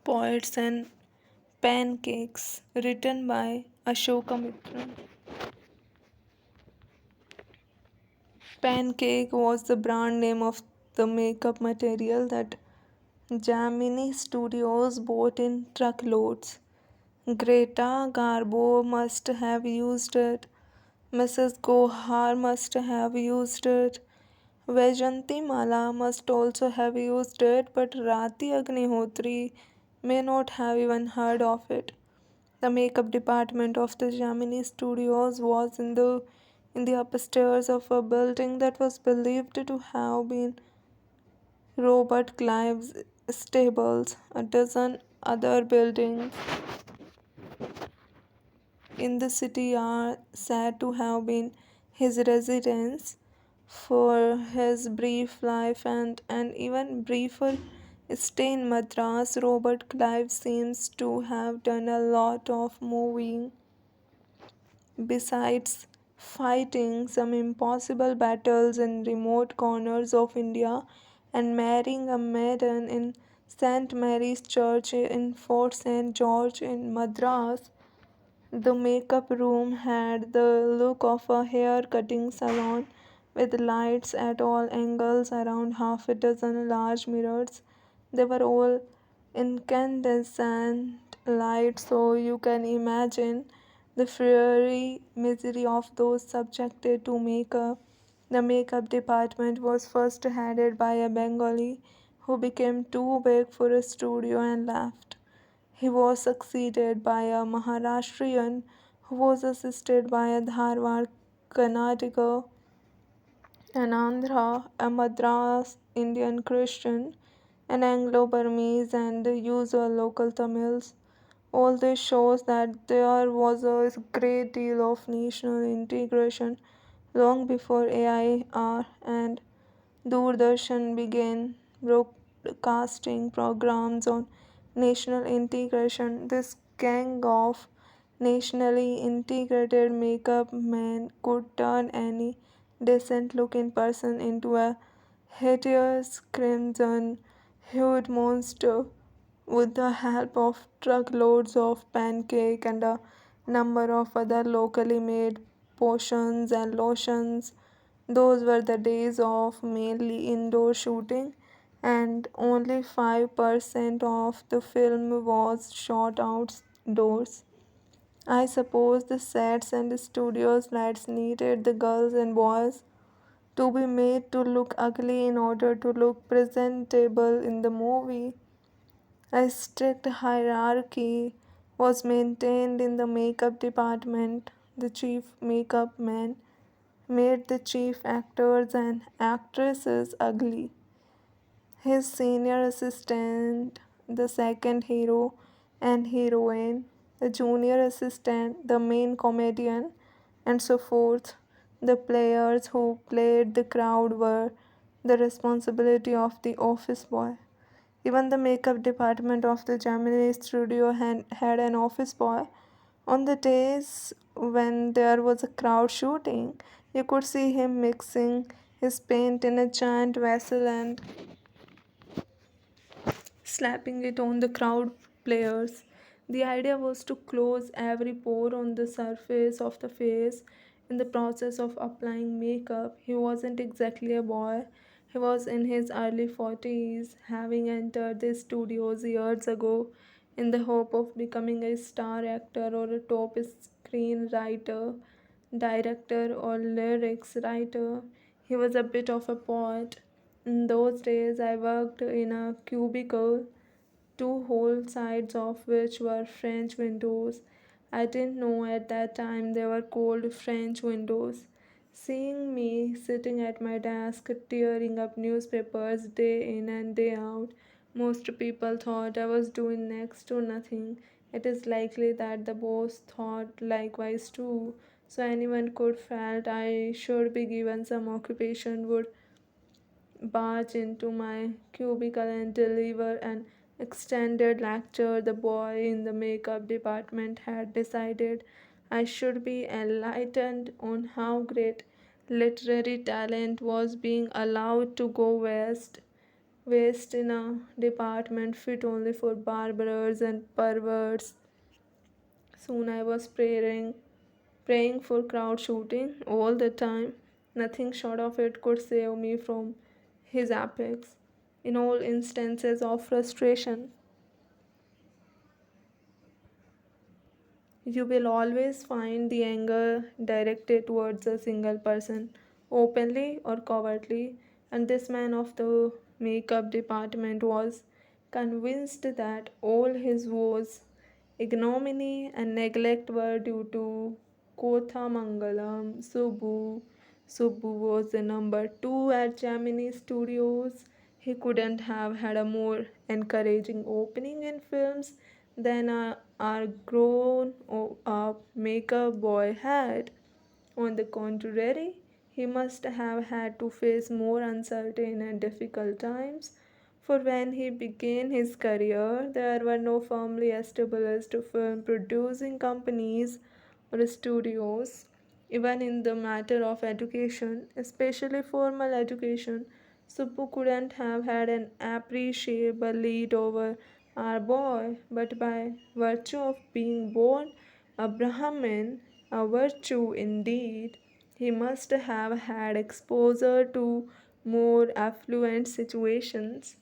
Poets and Pancakes, written by Ashoka Mitra. Pancake was the brand name of the makeup material that Gemini Studios bought in truckloads. Greta Garbo must have used it. Mrs. Gohar must have used it. Vajanti Mala must also have used it, but Rati Agnihotri may not have even heard of it. The makeup department of the Gemini Studios was in the upstairs of a building that was believed to have been Robert Clive's stables. A dozen other buildings in the city are said to have been his residence for his brief life and even briefer stay in Madras. Robert Clive seems to have done a lot of moving besides fighting some impossible battles in remote corners of India and marrying a maiden in St. Mary's Church in Fort St. George in Madras. The makeup room had the look of a hair cutting salon with lights at all angles around half a dozen large mirrors. They were all incandescent lights, so you can imagine the fiery misery of those subjected to makeup. The makeup department was first headed by a Bengali who became too big for a studio and left. He was succeeded by a Maharashtrian who was assisted by a Dharwad Karnataka, an Andhra, a Madras Indian Christian, an Anglo Burmese, and the usual local Tamils. All this shows that there was a great deal of national integration long before AIR and Doordarshan began broadcasting programs on national integration. This gang of nationally integrated makeup men could turn any decent looking person into a hideous crimson hued monster with the help of truckloads of pancake and a number of other locally made potions and lotions. Those were the days of mainly indoor shooting, and only 5% of the film was shot outdoors. I suppose the sets and studios lights needed the girls and boys to be made to look ugly in order to look presentable in the movie. A strict hierarchy was maintained in the makeup department. The chief makeup man made the chief actors and actresses ugly. His senior assistant, the second hero and heroine, the junior assistant, the main comedian, and so forth. The players who played the crowd were the responsibility of the office boy. Even the makeup department of the Gemini studio had an office boy. On the days when there was a crowd shooting, you could see him mixing his paint in a giant vessel and slapping it on the crowd players. The idea was to close every pore on the surface of the face in the process of applying makeup. He wasn't exactly a boy. He was in his early 40s, having entered the studios years ago in the hope of becoming a star actor or a top screenwriter, director, or lyrics writer. He was a bit of a poet. In those days, I worked in a cubicle, two whole sides of which were French windows. I didn't know at that time they were called French windows. Seeing me sitting at my desk tearing up newspapers day in and day out, most people thought I was doing next to nothing. It is likely that the boss thought likewise too. So anyone could felt I should be given some occupation would barge into my cubicle and deliver an extended lecture. The boy in the makeup department had decided I should be enlightened on how great literary talent was being allowed to go west. waste in a department fit only for barbers and perverts. Soon I was praying for crowd shooting all the time. Nothing short of it could save me from his apex. In all instances of frustration, you will always find the anger directed towards a single person, openly or covertly, and this man of the makeup department was convinced that all his woes, ignominy, and neglect were due to Kothamangalam Subbu. Subbu was the number two at Gemini Studios. He couldn't have had a more encouraging opening in films than our grown up makeup boy had. On the contrary, he must have had to face more uncertain and difficult times, for when he began his career, there were no firmly established film producing companies or studios. Even in the matter of education, especially formal education, Subbu couldn't have had an appreciable lead over our boy, but by virtue of being born a Brahmin, a virtue indeed, he must have had exposure to more affluent situations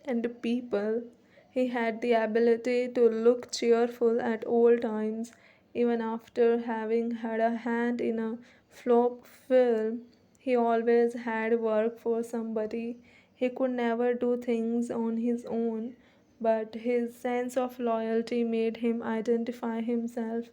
and people. He had the ability to look cheerful at all times, even after having had a hand in a flop film. He always had work for somebody. He could never do things on his own, but his sense of loyalty made him identify himself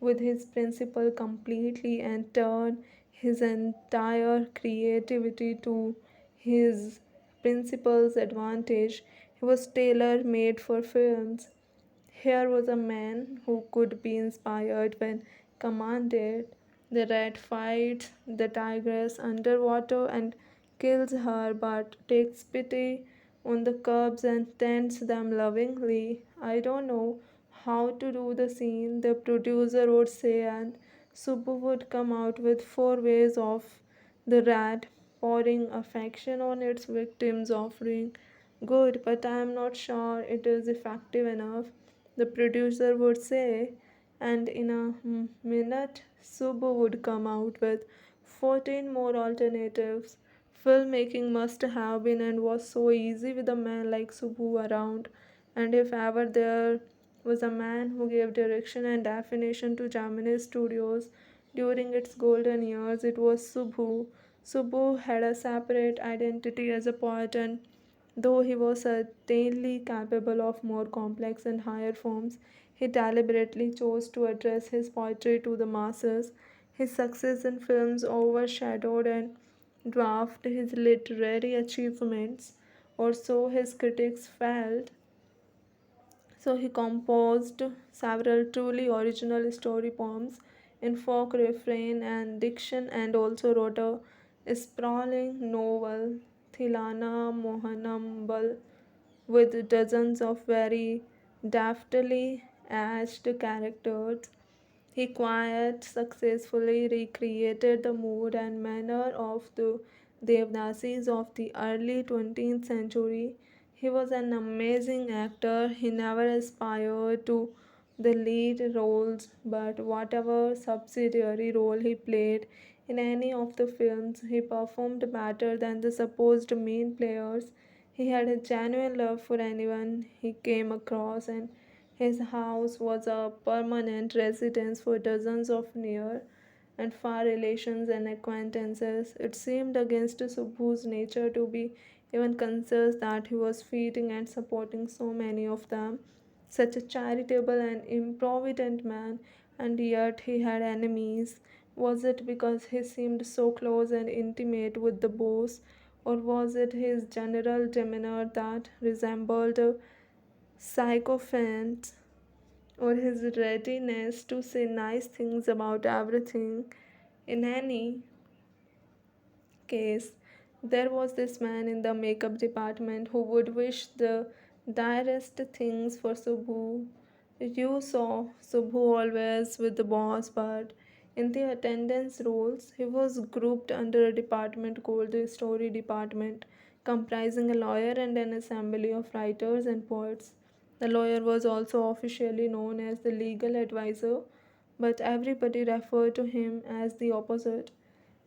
with his principal completely and turn his entire creativity to his principal's advantage. He was tailor made for films. Here was a man who could be inspired when commanded. The rat fights the tigress underwater and kills her, but takes pity on the cubs and tends them lovingly. I don't know how to do the scene, the producer would say, and Subbu would come out with four ways of the rat pouring affection on its victims, offering good, but I am not sure it is effective enough, the producer would say, and in a minute, Subbu would come out with 14 more alternatives. Filmmaking must have been and was so easy with a man like Subbu around, and if ever there was a man who gave direction and definition to Gemini Studios during its golden years, it was Subbu. Subbu had a separate identity as a poet, and though he was certainly capable of more complex and higher forms, he deliberately chose to address his poetry to the masses. His success in films overshadowed and dwarfed his literary achievements, or so his critics felt. So he composed several truly original story poems in folk refrain and diction, and also wrote a sprawling novel, Thilana Mohanambal, with dozens of very deftly etched characters. He quite successfully recreated the mood and manner of the Devdasis of the early 20th century. He was an amazing actor. He never aspired to the lead roles, but whatever subsidiary role he played in any of the films, he performed better than the supposed main players. He had a genuine love for anyone he came across, and his house was a permanent residence for dozens of near and far relations and acquaintances. It seemed against Subhu's nature to be even conscious that he was feeding and supporting so many of them. Such a charitable and improvident man, and yet he had enemies. Was it because he seemed so close and intimate with the boss, or was it his general demeanor that resembled a sycophant, or his readiness to say nice things about everything? In any case, there was this man in the makeup department who would wish the direst things for Subhu. You saw Subhu always with the boss, but In the attendance roles, he was grouped under a department called the Story Department, comprising a lawyer and an assembly of writers and poets. The lawyer was also officially known as the legal advisor, but everybody referred to him as the opposite.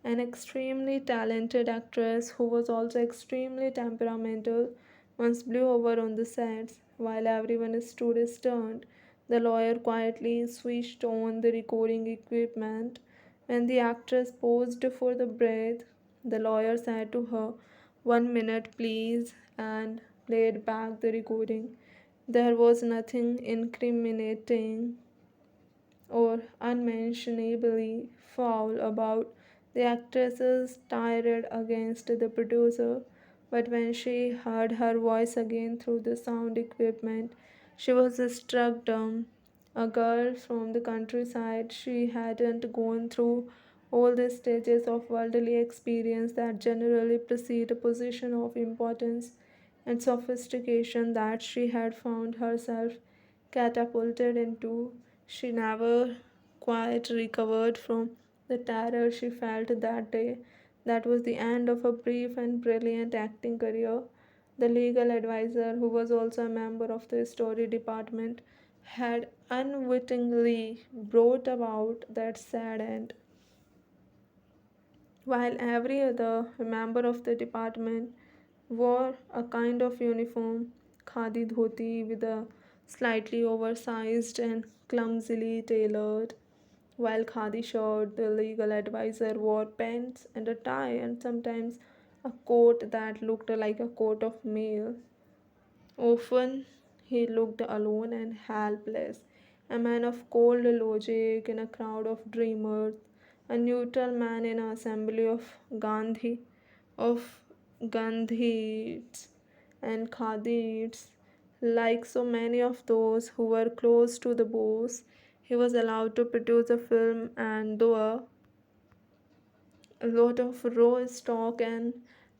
An extremely talented actress who was also extremely temperamental once blew over on the sets. While everyone stood stunned, the lawyer quietly switched on the recording equipment. When the actress paused for the breath, the lawyer said to her, "1 minute, please," and played back the recording. There was nothing incriminating or unmentionably foul about the actress's tirade against the producer, but when she heard her voice again through the sound equipment, she was struck dumb. A girl from the countryside, she hadn't gone through all the stages of worldly experience that generally precede a position of importance and sophistication that she had found herself catapulted into. She never quite recovered from the terror she felt that day. That was the end of a brief and brilliant acting career. The legal advisor, who was also a member of the story department, had unwittingly brought about that sad end. While every other member of the department wore a kind of uniform, khadi dhoti with a slightly oversized and clumsily tailored, while khadi shirt, the legal advisor wore pants and a tie and sometimes a coat that looked like a coat of mail. Often he looked alone and helpless, a man of cold logic in a crowd of dreamers, a neutral man in an assembly of Gandhites and Khadites. Like so many of those who were close to the boss, he was allowed to produce a film, and though a lot of raw stock and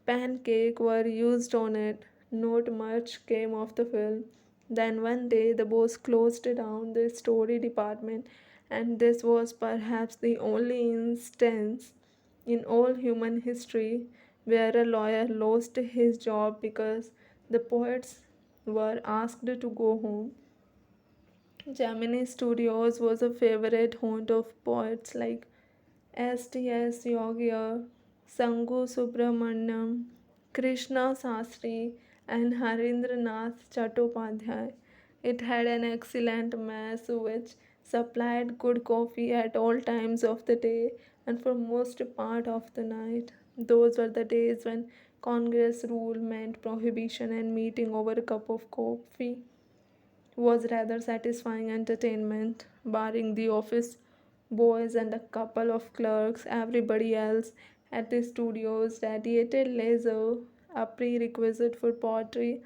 pancake were used on it. Not much came of the film. Then one day the boss closed down the story department, and this was perhaps the only instance in all human history where a lawyer lost his job because the poets were asked to go home. Gemini Studios was a favorite haunt of poets like STS Yogiya, Sangu Subramanyam, Krishna Sastri, and Harindranath Chattopadhyay. It had an excellent mess which supplied good coffee at all times of the day and for most part of the night. Those were the days when Congress rule meant prohibition and meeting over a cup of coffee was rather satisfying entertainment, barring the office boys and a couple of clerks. Everybody else at the studios radiated leisure, a prerequisite for poetry.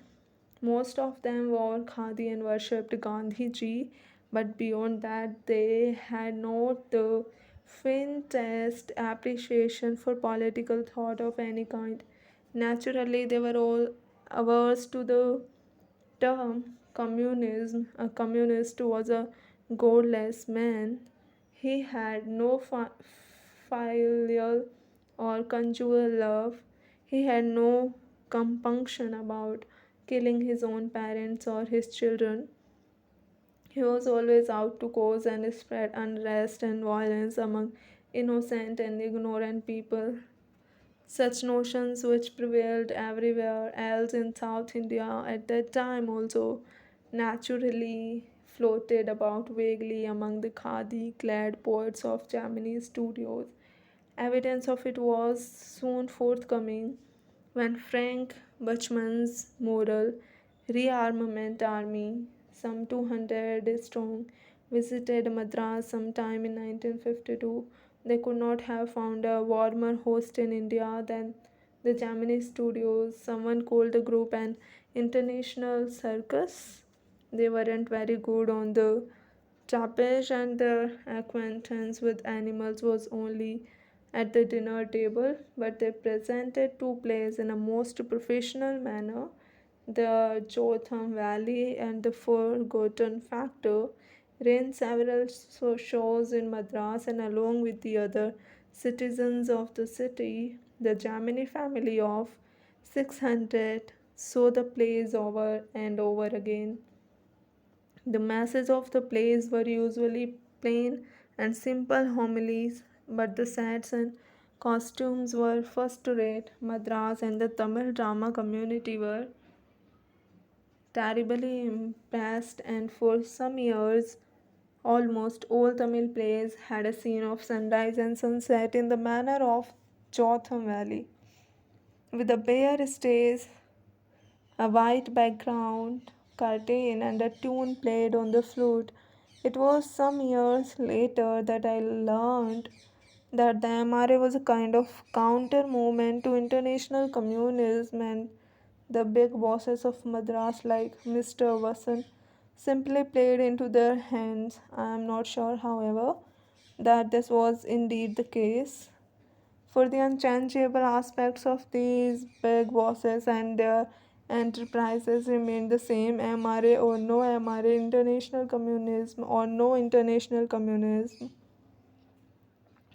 Most of them wore khadi and worshipped Gandhi ji, but beyond that, they had not the faintest appreciation for political thought of any kind. Naturally, they were all averse to the term communism. A communist was a godless man. He had no filial or conjugal love. He had no compunction about killing his own parents or his children. He was always out to cause and spread unrest and violence among innocent and ignorant people. Such notions, which prevailed everywhere else in South India at that time, also naturally floated about vaguely among the khadi clad poets of Japanese studios. Evidence of it was soon forthcoming when Frank Bachman's moral rearmament army, some 200 strong, visited Madras sometime in 1952. They could not have found a warmer host in India than the Japanese studios. Someone called the group an international circus. They weren't very good on the trapeze, and their acquaintance with animals was only at the dinner table, but they presented two plays in a most professional manner, the Jotham Valley and the Forgotten Factor. ran several shows in Madras, and along with the other citizens of the city, the Jamini family of 600 saw the plays over and over again. The masses of the plays were usually plain and simple homilies, but the sets and costumes were first rate. Madras and the Tamil drama community were terribly impressed, and for some years, almost all Tamil plays had a scene of sunrise and sunset in the manner of Jotham Valley, with a bare stage, a white background, curtain, and a tune played on the flute. It was some years later that I learned that the MRA was a kind of counter movement to international communism, and the big bosses of Madras, like Mr. Vasan, simply played into their hands. I am not sure, however, that this was indeed the case. For the unchangeable aspects of these big bosses and their enterprises remained the same, MRA or no MRA, international communism or no international communism.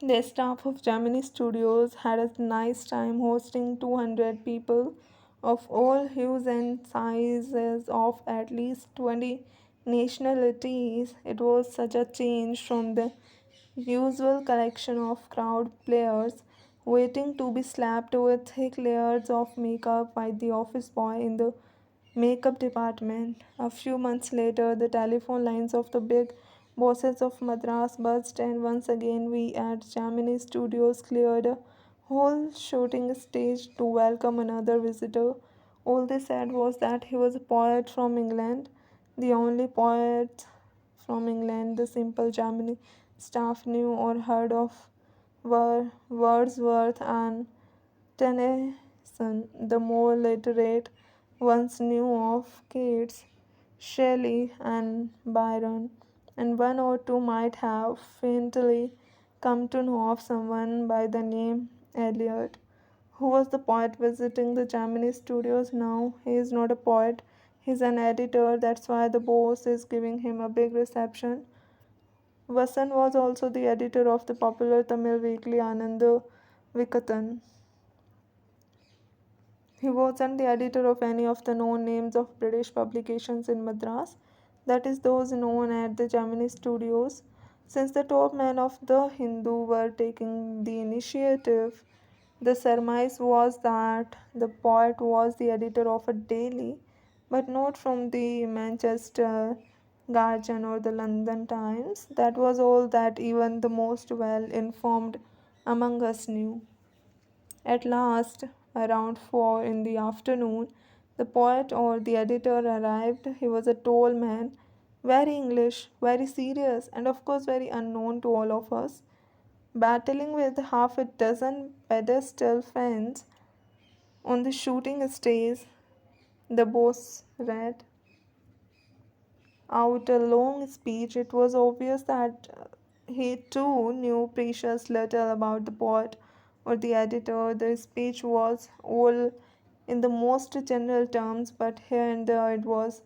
The staff of Gemini Studios had a nice time hosting 200 people of all hues and sizes of at least 20 nationalities. It was such a change from the usual collection of crowd players waiting to be slapped with thick layers of makeup by the office boy in the makeup department. A few months later, the telephone lines of the big bosses of Madras buzzed, and once again, we at Gemini Studios cleared a whole shooting stage to welcome another visitor. All they said was that he was a poet from England, the only poet from England the simple Gemini staff knew or heard of were Wordsworth and Tennyson. The more literate ones knew of Keats, Shelley, and Byron, and one or two might have faintly come to know of someone by the name Eliot. Who was the poet visiting the Gemini studios now? He is not a poet, he's an editor. That's why the boss is giving him a big reception. Vasan was also the editor of the popular Tamil weekly Ananda Vikatan. He wasn't the editor of any of the known names of British publications in Madras, that is, those known at the Gemini studios. Since the top men of the Hindu were taking the initiative, the surmise was that the poet was the editor of a daily, but not from the Manchester Guardian or the London Times. That was all that even the most well informed among us knew. At last, around 4 in the afternoon, the poet or the editor arrived. He was a tall man, very English, very serious, and of course, very unknown to all of us. Battling with half a dozen pedestal fans on the shooting stage, the boss read out a long speech. It was obvious that he too knew precious little about the poet or the editor. The speech was all in the most general terms, but here and there it was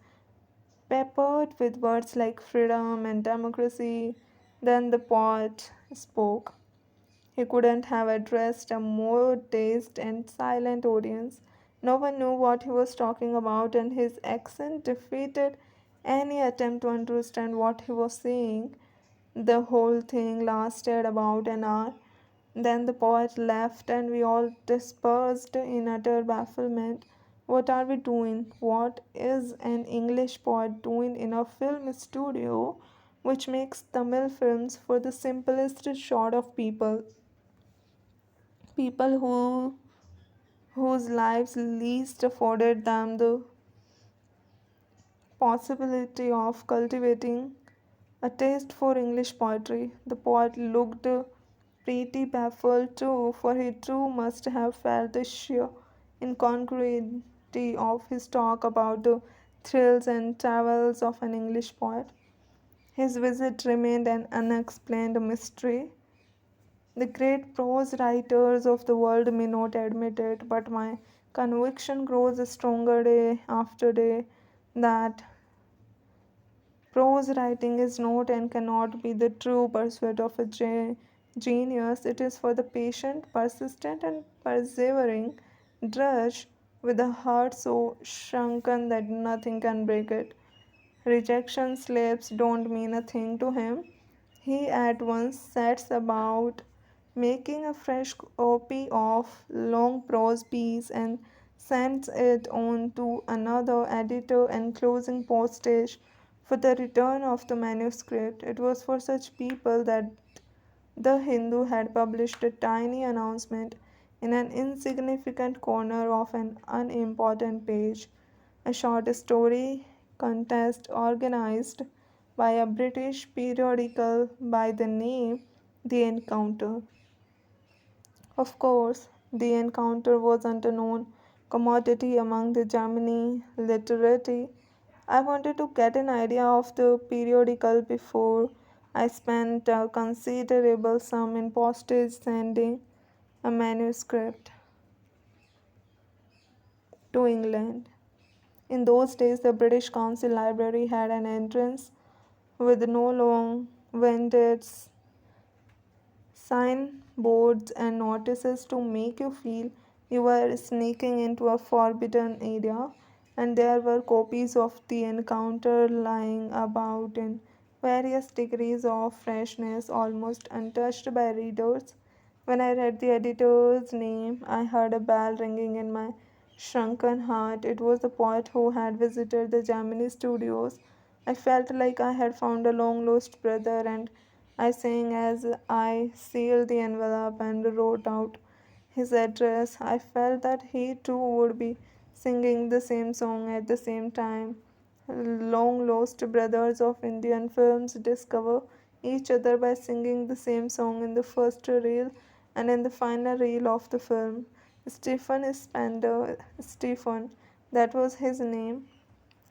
peppered with words like freedom and democracy. Then the poet spoke. He couldn't have addressed a more dazed and silent audience. No one knew what he was talking about, and his accent defeated any attempt to understand what he was saying. The whole thing lasted about an hour. Then the poet left, and we all dispersed in utter bafflement. What are we doing? What is an English poet doing in a film studio which makes Tamil films for the simplest sort of people? People whose lives least afforded them the possibility of cultivating a taste for English poetry. The poet looked pretty baffled too, for he too must have felt the sheer incongruity of his talk about the thrills and travels of an English poet. His visit remained an unexplained mystery. The great prose writers of the world may not admit it, but my conviction grows stronger day after day that Prose writing is not and cannot be the true pursuit of a genius. It is for the patient, persistent, and persevering drudge with a heart so shrunken that nothing can break it. Rejection slips don't mean a thing to him. He at once sets about making a fresh copy of long prose piece and sends it on to another editor enclosing postage for the return of the manuscript. It was for such people that the Hindu had published a tiny announcement in an insignificant corner of an unimportant page, a short story contest organized by a British periodical by the name The Encounter. Of course, The Encounter wasn't a known commodity among the Germany literati. I wanted to get an idea of the periodical before I spent a considerable sum in postage sending a manuscript to England. In those days, the British Council Library had an entrance with no long winded signboards and notices to make you feel you were sneaking into a forbidden area, and there were copies of the encounter lying about in various degrees of freshness, almost untouched by readers. When I read the editor's name, I heard a bell ringing in my shrunken heart. It was the poet who had visited the Gemini studios. I felt like I had found a long lost brother, and I sang as I sealed the envelope and wrote out his address. I felt that he too would be singing the same song at the same time. Long lost brothers of Indian films discover each other by singing the same song in the first reel and in the final reel of the film. Stephen, that was his name.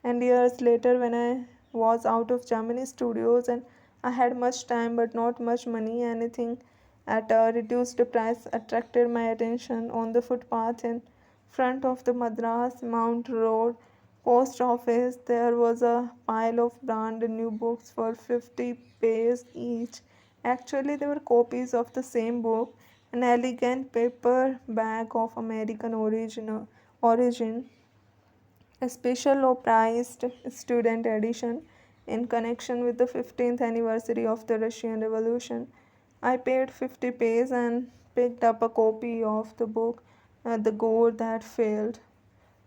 And years later, when I was out of Germany studios and I had much time but not much money, anything at a reduced price attracted my attention. On the footpath in front of the Madras Mount Road post office, there was a pile of brand new books for 50 paise each. Actually, they were copies of the same book, an elegant paperback of American origin, a special low priced student edition in connection with the 15th anniversary of the Russian Revolution. I paid 50 paise and picked up a copy of the book, The Gore That Failed.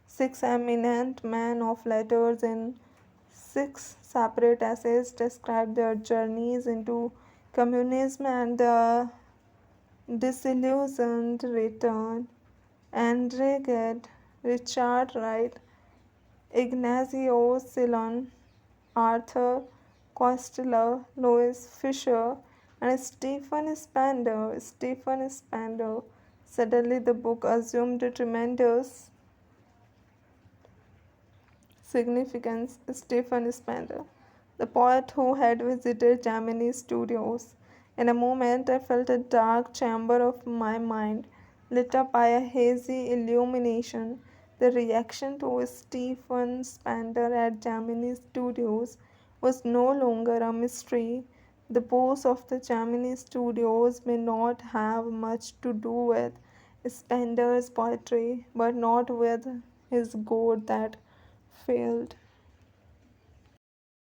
Six eminent men of letters in six separate essays described their journeys into communism and the disillusioned return. Andre Gide, Richard Wright, Ignazio Silon, Arthur Koestler, Louis Fisher, and Stephen Spander. Suddenly, the book assumed a tremendous significance. Stephen Spander, the poet who had visited Gemini studios. In a moment, I felt a dark chamber of my mind lit up by a hazy illumination. The reaction to Stephen Spander at Gemini studios was no longer a mystery. The boss of the Gemini studios may not have much to do with Spender's poetry, but not with his god that failed.